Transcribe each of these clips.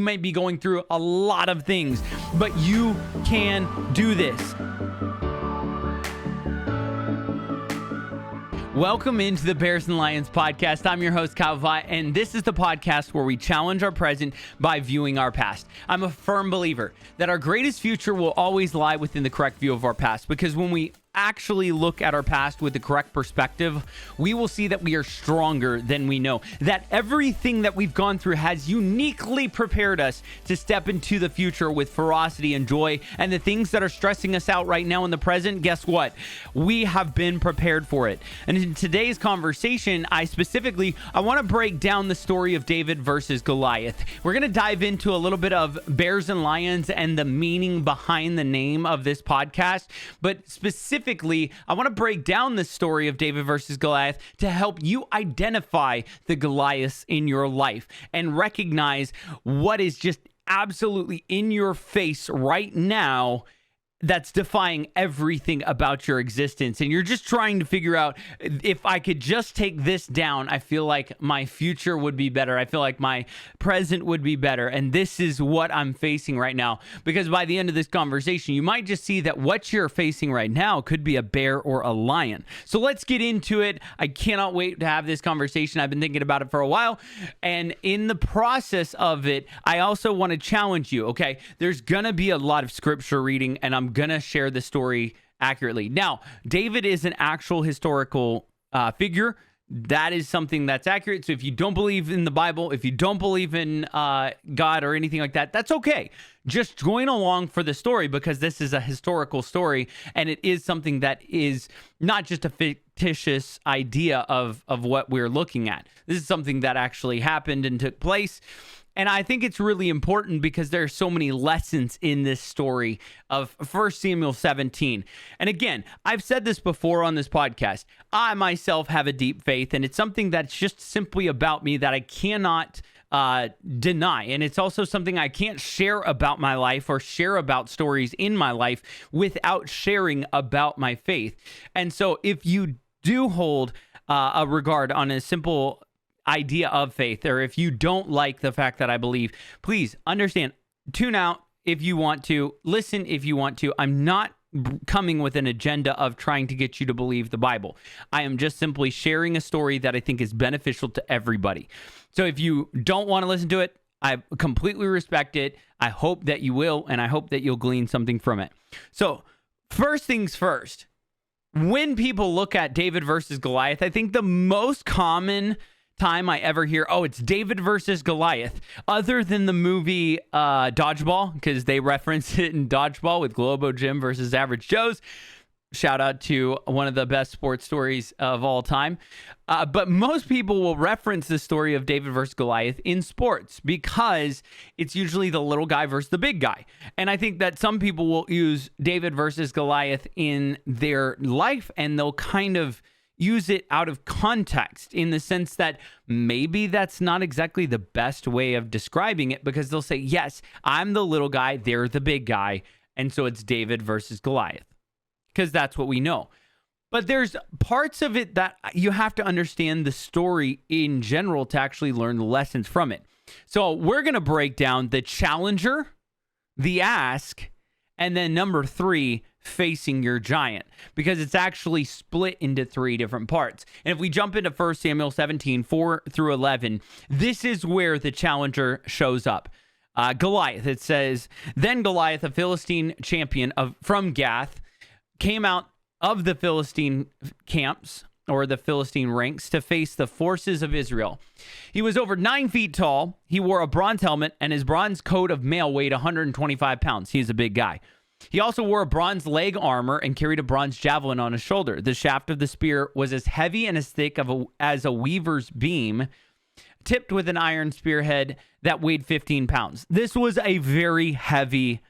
might be going through a lot of things, but you can do this. Welcome into the Bears and Lions podcast. I'm your host, Kyle Vaught, and this is the podcast where we challenge our present by viewing our past. I'm a firm believer that our greatest future will always lie within the correct view of our past, because when we actually look at our past with the correct perspective, we will see that we are stronger than we know, that everything that we've gone through has uniquely prepared us to step into the future with ferocity and joy. And the things that are stressing us out right now in the present, guess what? We have been prepared for it. And in today's conversation, I want to break down the story of David versus Goliath. We're going to dive into a little bit of Bears and Lions and the meaning behind the name of this podcast, but specifically, I want to break down the story of David versus Goliath to help you identify the Goliaths in your life and recognize what is just absolutely in your face right now that's defying everything about your existence. And you're just trying to figure out, if I could just take this down, I feel like my future would be better. I feel like my present would be better. And this is what I'm facing right now. Because by the end of this conversation, you might just see that what you're facing right now could be a bear or a lion. So let's get into it. I cannot wait to have this conversation. I've been thinking about it for a while. And in the process of it, I also want to challenge you. Okay, there's going to be a lot of scripture reading, and I'm going to share the story accurately. Now, David is an actual historical figure. That is something that's accurate. So if you don't believe in the Bible, if you don't believe in God or anything like that, that's okay. Just join along for the story, because this is a historical story, and it is something that is not just a fictitious idea of what we're looking at. This is something that actually happened and took place. And I think it's really important because there are so many lessons in this story of 1 Samuel 17. And again, I've said this before on this podcast. I myself have a deep faith, and it's something that's just simply about me that I cannot deny. And it's also something I can't share about my life or share about stories in my life without sharing about my faith. And so if you do hold a regard on a simple idea of faith, or if you don't like the fact that I believe, please understand, tune out if you want to, listen if you want to. I'm not coming with an agenda of trying to get you to believe the Bible. I am just simply sharing a story that I think is beneficial to everybody. So if you don't want to listen to it, I completely respect it. I hope that you will, and I hope that you'll glean something from it. So first things first, when people look at David versus Goliath, I think the most common time I ever hear, oh, it's David versus Goliath, other than the movie Dodgeball, because they reference it in Dodgeball with Globo Jim versus Average Joe's. Shout out to one of the best sports stories of all time. But most people will reference the story of David versus Goliath in sports because it's usually the little guy versus the big guy. And I think that some people will use David versus Goliath in their life, and they'll kind of use it out of context, in the sense that maybe that's not exactly the best way of describing it, because they'll say, yes, I'm the little guy, they're the big guy, and so it's David versus Goliath, because that's what we know. But there's parts of it that you have to understand the story in general to actually learn the lessons from it. So we're going to break down the challenger, the ask, and then number 3, facing your giant, because it's actually split into 3 different parts. And if we jump into 1 Samuel 17, 4 through 11, this is where the challenger shows up. Goliath, it says, then Goliath, a Philistine champion from Gath, came out of the Philistine camps, or the Philistine ranks, to face the forces of Israel. He was over 9 feet tall. He wore a bronze helmet, and his bronze coat of mail weighed 125 pounds. He's a big guy. He also wore a bronze leg armor and carried a bronze javelin on his shoulder. The shaft of the spear was as heavy and as thick as a weaver's beam, tipped with an iron spearhead that weighed 15 pounds. This was a very heavy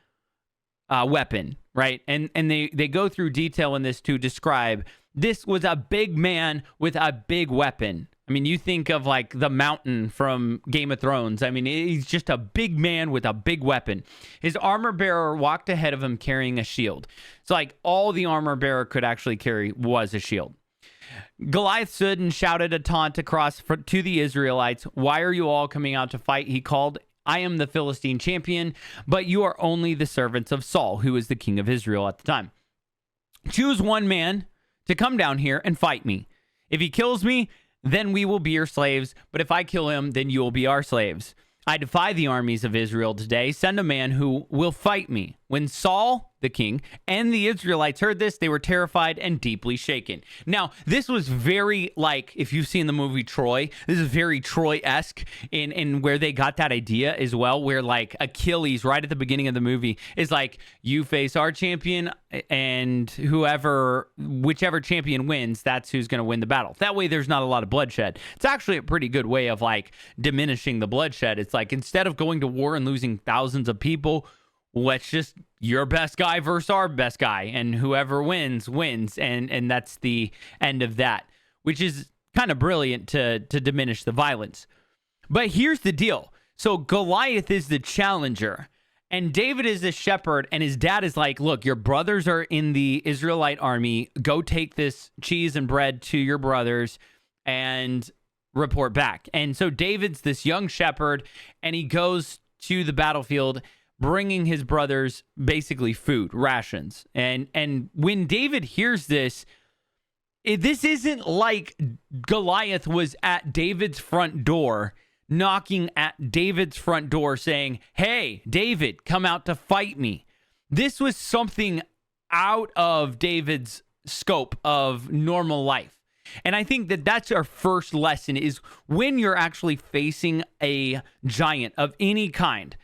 weapon, right? And they go through detail in this to describe this was a big man with a big weapon. I mean, you think of like the Mountain from Game of Thrones. I mean, he's just a big man with a big weapon. His armor bearer walked ahead of him carrying a shield. So like all the armor bearer could actually carry was a shield. Goliath stood and shouted a taunt across to the Israelites. Why are you all coming out to fight? He called I am the Philistine champion, but you are only the servants of Saul, who is the king of Israel at the time. Choose one man to come down here and fight me. If he kills me, then we will be your slaves. But if I kill him, then you will be our slaves. I defy the armies of Israel today. Send a man who will fight me. When Saul, the king, and the Israelites heard this, they were terrified and deeply shaken. Now, this was very like, if you've seen the movie Troy, this is very Troy-esque in where they got that idea as well, where like Achilles, right at the beginning of the movie, is like, you face our champion, and whichever champion wins, that's who's going to win the battle. That way, there's not a lot of bloodshed. It's actually a pretty good way of like diminishing the bloodshed. It's like, instead of going to war and losing thousands of people, let's just your best guy versus our best guy, and whoever wins. And that's the end of that, which is kind of brilliant to diminish the violence. But here's the deal. So Goliath is the challenger, and David is the shepherd, and his dad is like, look, your brothers are in the Israelite army. Go take this cheese and bread to your brothers and report back. And so David's this young shepherd, and he goes to the battlefield bringing his brothers basically food, rations. And when David hears this, this isn't like Goliath was at David's front door, knocking at David's front door saying, hey, David, come out to fight me. This was something out of David's scope of normal life. And I think that that's our first lesson, is when you're actually facing a giant of any kind,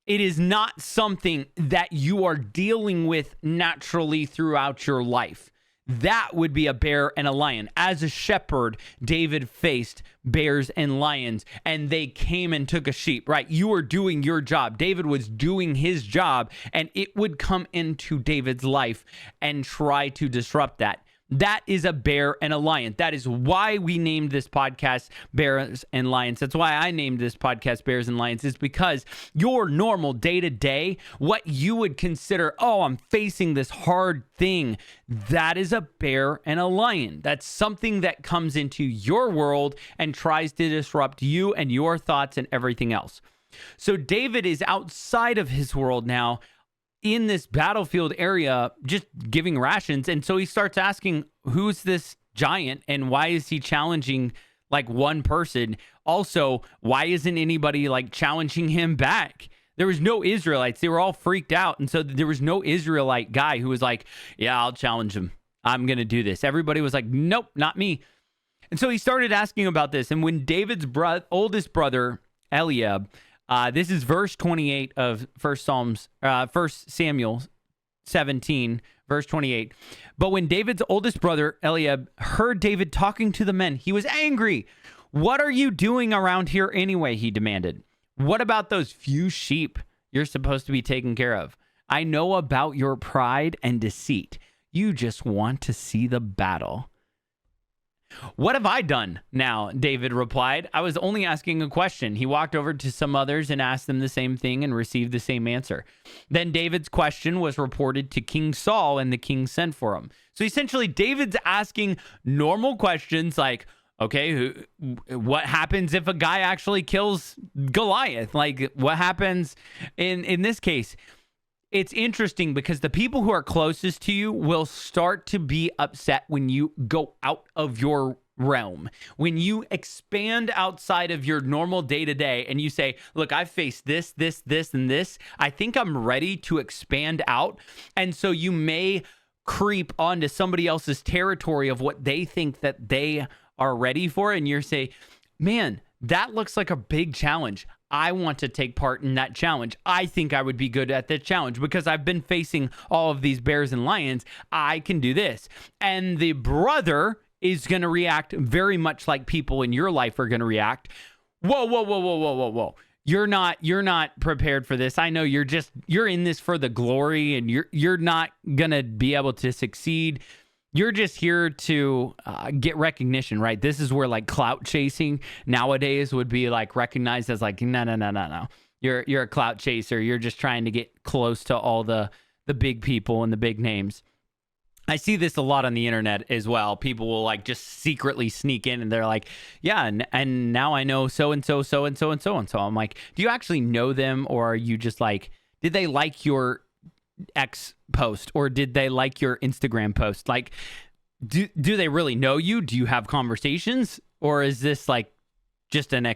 it is not something that you are dealing with naturally throughout your life. That would be a bear and a lion. As a shepherd, David faced bears and lions, and they came and took a sheep, right? You were doing your job. David was doing his job, and it would come into David's life and try to disrupt that. That is a bear and a lion. That is why we named this podcast Bears and Lions. That's why I named this podcast Bears and Lions, is because your normal day-to-day, what you would consider, oh, I'm facing this hard thing, that is a bear and a lion. That's something that comes into your world and tries to disrupt you and your thoughts and everything else. So David is outside of his world now, in this battlefield area, just giving rations. And so he starts asking, who's this giant and why is he challenging like one person? Also, why isn't anybody like challenging him back? There was no Israelites. They were all freaked out. And so there was no Israelite guy who was like, yeah, I'll challenge him. I'm going to do this. Everybody was like, nope, not me. And so he started asking about this. And when David's oldest brother, Eliab, this is verse 28 of 1 Samuel 17, verse 28. But when David's oldest brother, Eliab, heard David talking to the men, he was angry. What are you doing around here anyway? He demanded. What about those few sheep you're supposed to be taking care of? I know about your pride and deceit. You just want to see the battle. What have I done now? David replied. I was only asking a question. He walked over to some others and asked them the same thing and received the same answer. Then David's question was reported to King Saul, and the king sent for him. So essentially, David's asking normal questions like, okay, what happens if a guy actually kills Goliath? Like, what happens in this case? It's interesting because the people who are closest to you will start to be upset when you go out of your realm. When you expand outside of your normal day-to-day and you say, look, I've faced this, and this. I think I'm ready to expand out. And so you may creep onto somebody else's territory of what they think that they are ready for. And you're saying, man, that looks like a big challenge. I want to take part in that challenge. I think I would be good at that challenge because I've been facing all of these bears and lions. I can do this. And the brother is going to react very much like people in your life are going to react. Whoa. You're not prepared for this. I know you're in this for the glory, and you're not going to be able to succeed. You're just here to get recognition, right? This is where like clout chasing nowadays would be like recognized as like, no. You're a clout chaser. You're just trying to get close to all the big people and the big names. I see this a lot on the internet as well. People will like just secretly sneak in and they're like, yeah, and now I know so and so, so and so, and so and so. I'm like, do you actually know them, or are you just like, did they like your X post, or did they like your Instagram post? Like, do they really know you? Do you have conversations, or is this like just an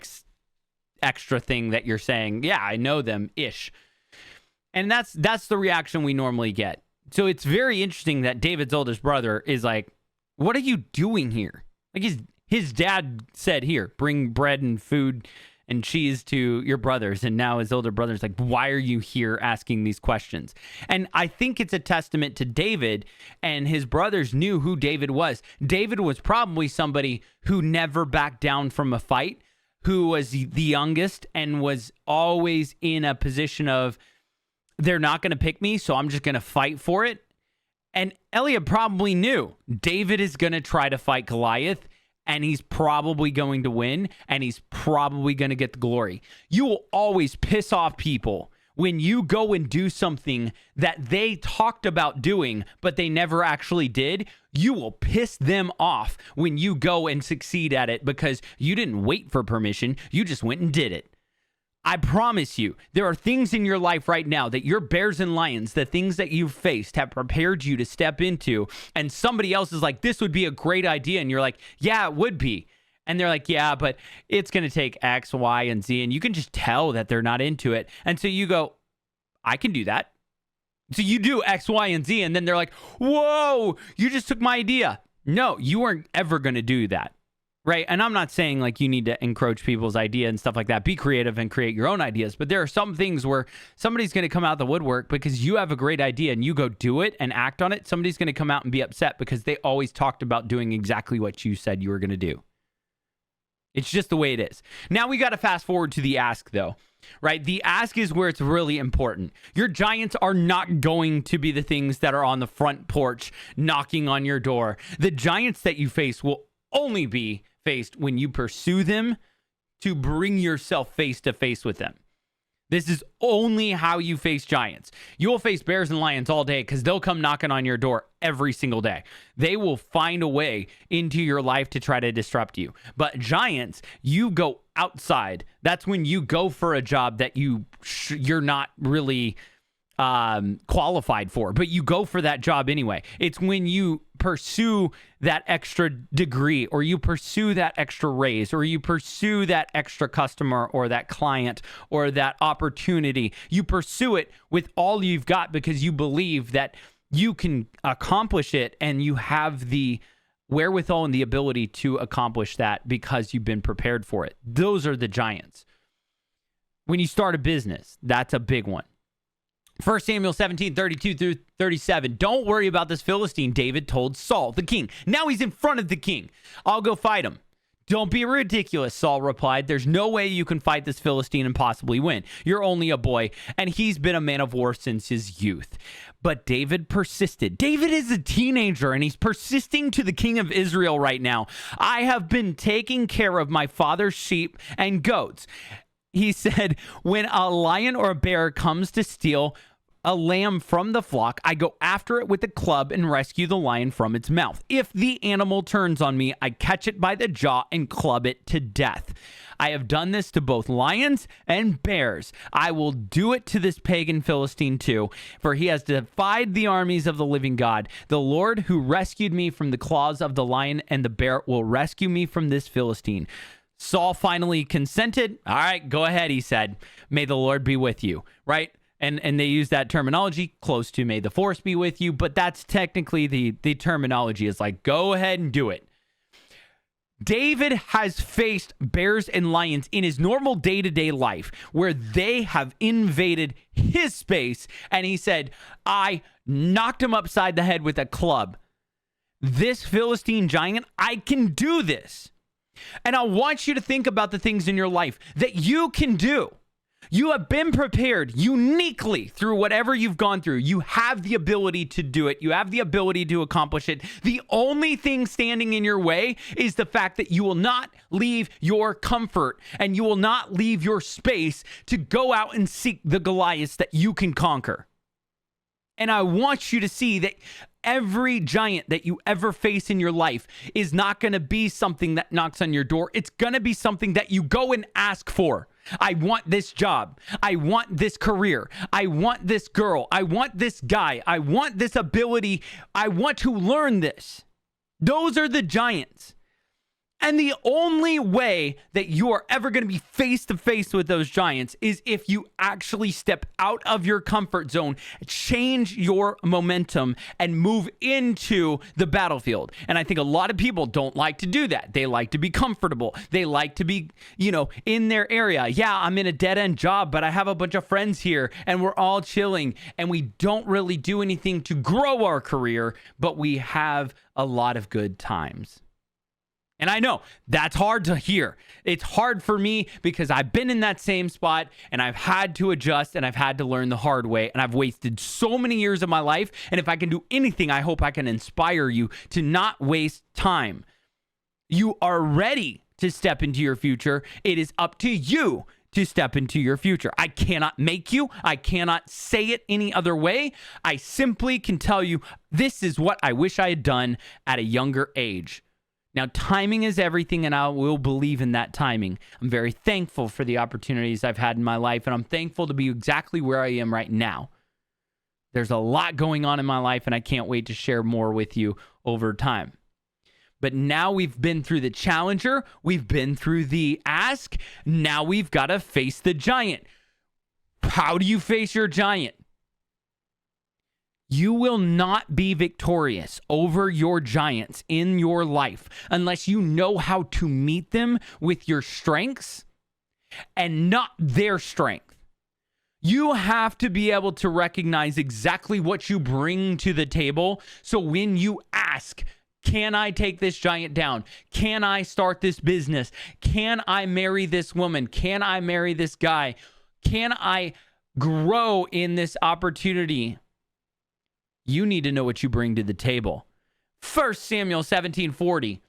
extra thing that you're saying? Yeah, I know them ish. And that's the reaction we normally get. So it's very interesting that David's oldest brother is like, what are you doing here? Like his dad said, here, bring bread and food and cheese to your brothers. And now his older brother's like, why are you here asking these questions? And I think it's a testament to David, and his brothers knew who David was. David was probably somebody who never backed down from a fight, who was the youngest and was always in a position of, they're not going to pick me, so I'm just going to fight for it. And Eliab probably knew David is going to try to fight Goliath, and he's probably going to win, and he's probably going to get the glory. You will always piss off people when you go and do something that they talked about doing, but they never actually did. You will piss them off when you go and succeed at it because you didn't wait for permission. You just went and did it. I promise you, there are things in your life right now that your bears and lions, the things that you've faced, have prepared you to step into. And somebody else is like, this would be a great idea. And you're like, yeah, it would be. And they're like, yeah, but it's going to take X, Y, and Z. And you can just tell that they're not into it. And so you go, I can do that. So you do X, Y, and Z. And then they're like, whoa, you just took my idea. No, you weren't ever going to do that. Right. And I'm not saying like you need to encroach people's idea and stuff like that. Be creative and create your own ideas. But there are some things where somebody's going to come out the woodwork because you have a great idea and you go do it and act on it. Somebody's going to come out and be upset because they always talked about doing exactly what you said you were going to do. It's just the way it is. Now we got to fast forward to the ask, though. Right? The ask is where it's really important. Your giants are not going to be the things that are on the front porch knocking on your door. The giants that you face will only be faced when you pursue them to bring yourself face to face with them. This is only how you face giants. You will face bears and lions all day because they'll come knocking on your door every single day. They will find a way into your life to try to disrupt you. But giants, you go outside. That's when you go for a job that you're not really qualified for, but you go for that job anyway. It's when you pursue that extra degree, or you pursue that extra raise, or you pursue that extra customer or that client or that opportunity. You pursue it with all you've got because you believe that you can accomplish it and you have the wherewithal and the ability to accomplish that because you've been prepared for it. Those are the giants. When you start a business, that's a big one. 1 Samuel 17, 32 through 37. Don't worry about this Philistine, David told Saul, the king. Now he's in front of the king. I'll go fight him. Don't be ridiculous, Saul replied. There's no way you can fight this Philistine and possibly win. You're only a boy, and he's been a man of war since his youth. But David persisted. David is a teenager, and he's persisting to the king of Israel right now. I have been taking care of my father's sheep and goats. He said, when a lion or a bear comes to steal a lamb from the flock, I go after it with a club and rescue the lion from its mouth. If the animal turns on me, I catch it by the jaw and club it to death. I have done this to both lions and bears. I will do it to this pagan Philistine too, for he has defied the armies of the living God. The Lord who rescued me from the claws of the lion and the bear will rescue me from this Philistine. Saul finally consented. All right, go ahead, he said. May the Lord be with you, right? And they use that terminology close to may the force be with you, but that's technically the terminology is like, go ahead and do it. David has faced bears and lions in his normal day-to-day life where they have invaded his space, and he said, I knocked him upside the head with a club. This Philistine giant, I can do this. And I want you to think about the things in your life that you can do. You have been prepared uniquely through whatever you've gone through. You have the ability to do it. You have the ability to accomplish it. The only thing standing in your way is the fact that you will not leave your comfort and you will not leave your space to go out and seek the Goliaths that you can conquer. And I want you to see that every giant that you ever face in your life is not going to be something that knocks on your door. It's going to be something that you go and ask for. I want this job. I want this career. I want this girl. I want this guy. I want this ability. I want to learn this. Those are the giants. And the only way that you are ever going to be face to face with those giants is if you actually step out of your comfort zone, change your momentum, and move into the battlefield. And I think a lot of people don't like to do that. They like to be comfortable. They like to be, in their area. Yeah, I'm in a dead-end job, but I have a bunch of friends here and we're all chilling and we don't really do anything to grow our career, but we have a lot of good times. And I know that's hard to hear. It's hard for me because I've been in that same spot and I've had to adjust and I've had to learn the hard way. And I've wasted so many years of my life. And if I can do anything, I hope I can inspire you to not waste time. You are ready to step into your future. It is up to you to step into your future. I cannot make you. I cannot say it any other way. I simply can tell you this is what I wish I had done at a younger age. Now, timing is everything, and I will believe in that timing. I'm very thankful for the opportunities I've had in my life, and I'm thankful to be exactly where I am right now. There's a lot going on in my life, and I can't wait to share more with you over time. But now we've been through the challenger, we've been through the ask, now we've got to face the giant. How do you face your giant? You will not be victorious over your giants in your life unless you know how to meet them with your strengths and not their strength. You have to be able to recognize exactly what you bring to the table. So when you ask, can I take this giant down? Can I start this business? Can I marry this woman? Can I marry this guy? Can I grow in this opportunity? You need to know what you bring to the table. 1 Samuel 17:40.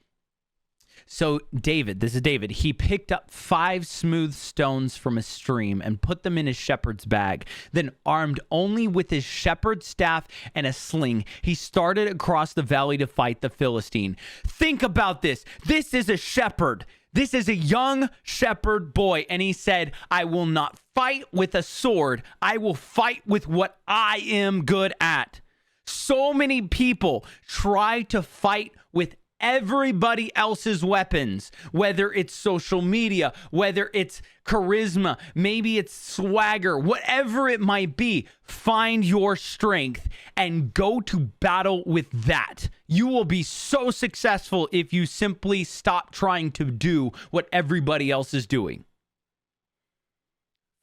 So this is David, he picked up 5 smooth stones from a stream and put them in his shepherd's bag. Then, armed only with his shepherd's staff and a sling, he started across the valley to fight the Philistine. Think about this. This is a shepherd. This is a young shepherd boy. And he said, I will not fight with a sword. I will fight with what I am good at. So many people try to fight with everybody else's weapons, whether it's social media, whether it's charisma, maybe it's swagger, whatever it might be. Find your strength and go to battle with that. You will be so successful if you simply stop trying to do what everybody else is doing.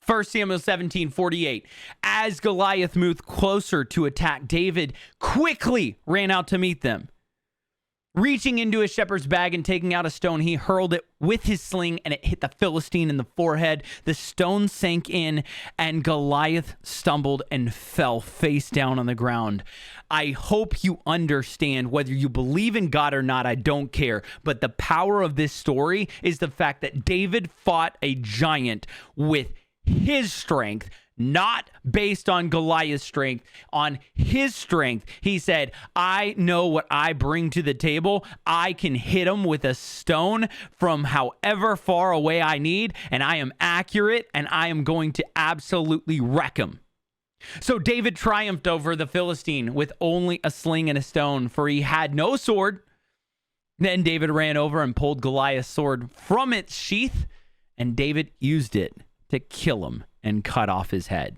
1 Samuel 17:48. As Goliath moved closer to attack, David quickly ran out to meet them. Reaching into his shepherd's bag and taking out a stone, he hurled it with his sling and it hit the Philistine in the forehead. The stone sank in and Goliath stumbled and fell face down on the ground. I hope you understand, whether you believe in God or not, I don't care. But the power of this story is the fact that David fought a giant with his strength, not based on Goliath's strength, on his strength. He said, I know what I bring to the table. I can hit him with a stone from however far away I need, and I am accurate, and I am going to absolutely wreck him. So David triumphed over the Philistine with only a sling and a stone, for he had no sword. Then David ran over and pulled Goliath's sword from its sheath, and David used it to kill him and cut off his head.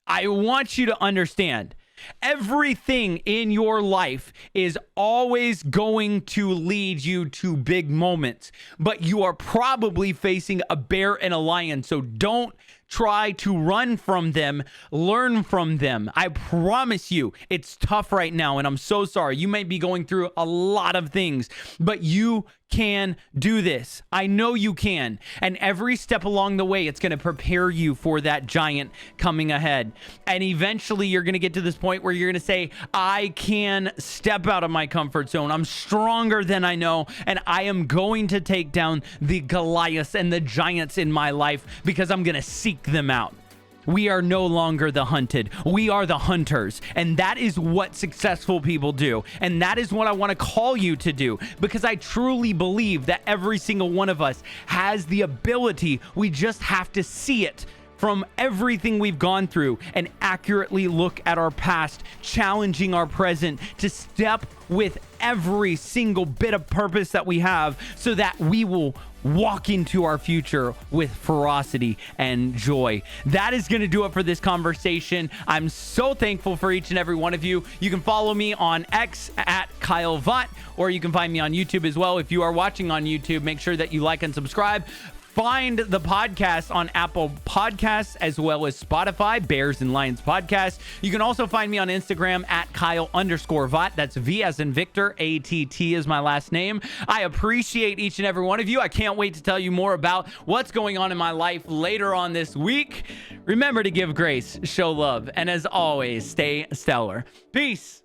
I want you to understand, everything in your life is always going to lead you to big moments, but you are probably facing a bear and a lion. So don't try to run from them, learn from them. I promise you, it's tough right now, and I'm so sorry. You might be going through a lot of things, but you can do this. I know you can. And every step along the way, it's going to prepare you for that giant coming ahead. And eventually you're going to get to this point where you're going to say, I can step out of my comfort zone. I'm stronger than I know. And I am going to take down the Goliaths and the giants in my life because I'm going to seek them out. We are no longer the hunted. We are the hunters. And that is what successful people do. And that is what I want to call you to do, because I truly believe that every single one of us has the ability. We just have to see it from everything we've gone through and accurately look at our past, challenging our present to step with every single bit of purpose that we have so that we will walk into our future with ferocity and joy. That is going to do it for this conversation. I'm so thankful for each and every one of you. You can follow me on X at Kyle Vaught, or you can find me on YouTube as well. If you are watching on YouTube, make sure that you like and subscribe. Find the podcast on Apple Podcasts as well as Spotify, Bears and Lions Podcast. You can also find me on Instagram at Kyle_Vaught. That's V as in Victor, ATT is my last name. I appreciate each and every one of you. I can't wait to tell you more about what's going on in my life later on this week. Remember to give grace, show love, and as always, stay stellar. Peace.